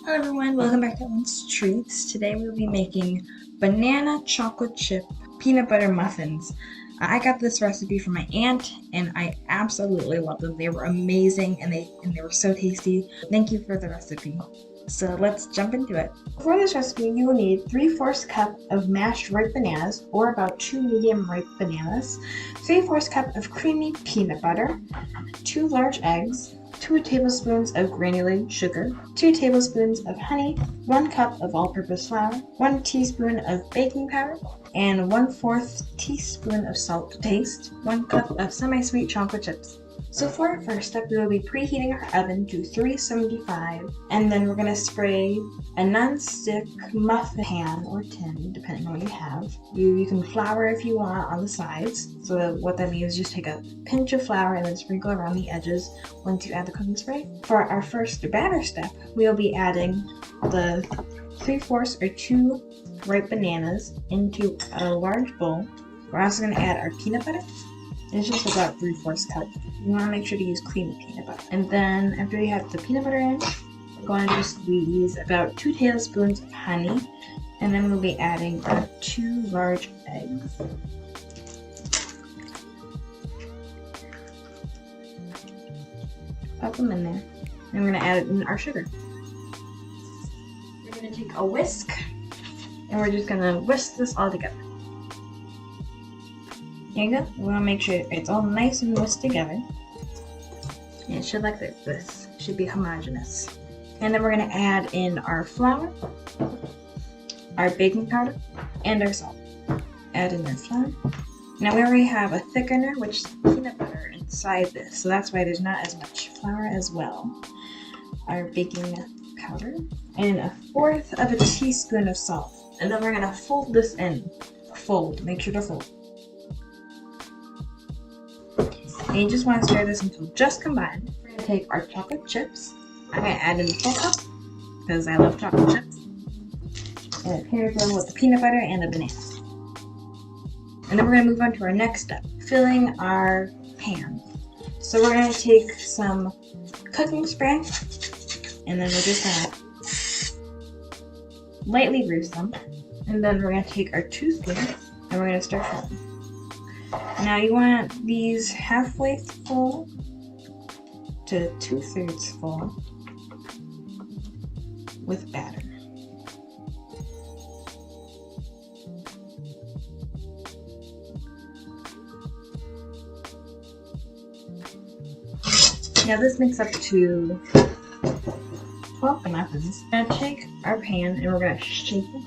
Hello everyone, welcome back to Owen's Treats. Today we'll be making banana chocolate chip peanut butter muffins. I got this recipe from my aunt and I absolutely love them. They were amazing and they were so tasty. Thank you for the recipe. So let's jump into it. For this recipe you will need 3/4 cup of mashed ripe bananas, or about 2 medium ripe bananas, 3/4 cup of creamy peanut butter, 2 large eggs, 2 tablespoons of granulated sugar, 2 tablespoons of honey, 1 cup of all-purpose flour, 1 teaspoon of baking powder, and 1/4 teaspoon of salt to taste, 1 cup of semi-sweet chocolate chips. So for our first step, we will be preheating our oven to 375, and then we're going to spray a non-stick muffin pan or tin, depending on what you have. You can flour if you want on the sides. So what that means is just take a pinch of flour and then sprinkle around the edges once you add the cooking spray. For our first batter step, we'll be adding the 3/4 or 2 ripe bananas into a large bowl. We're also going to add our peanut butter. It's just about 3/4 cup. You want to make sure to use creamy peanut butter. And then after you have the peanut butter in, we're going to squeeze about 2 tablespoons of honey. And then we'll be adding 2 large eggs. Pop them in there. And we're going to add in our sugar. We're going to take a whisk. And we're just going to whisk this all together. There you go. We want to make sure it's all nice and whisked together. And it should look like this. It should be homogeneous. And then we're going to add in our flour, our baking powder, and our salt. Add in our flour. Now we already have a thickener, which is peanut butter, inside this. So that's why there's not as much flour as well. Our baking powder. And 1/4 of a teaspoon of salt. And then we're going to fold this in. Fold. Make sure to fold. And you just want to stir this until just combined. We're going to take our chocolate chips. I'm going to add in a full cup because I love chocolate chips. And pair them with the peanut butter and the bananas. And then we're going to move on to our next step, filling our pan. So we're going to take some cooking spray and then we're just going to lightly grease them. And then we're going to take our 2 spoons and we're going to start filling. Now you want these halfway full to 2/3 full with batter. Now this makes up to 12 muffins. We're going to take our pan and we're going to shake it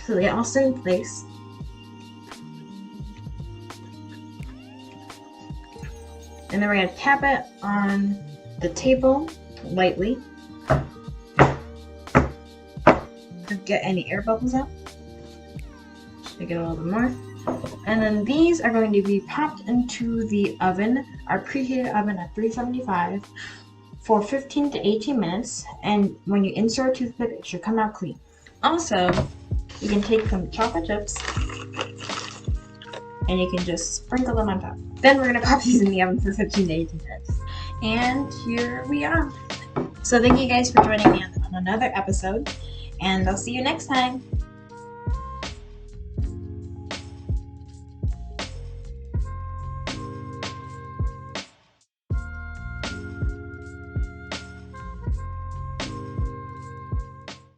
so they all sit in place. And then we're going to tap it on the table lightly to get any air bubbles out. Shake it a little bit more. And then these are going to be popped into the oven, our preheated oven at 375 for 15 to 18 minutes. And when you insert a toothpick, it should come out clean. Also, you can take some chocolate chips and you can just sprinkle them on top. Then we're going to pop these in the oven for 15 to 18 minutes. And here we are. So thank you guys for joining me on another episode, and I'll see you next time.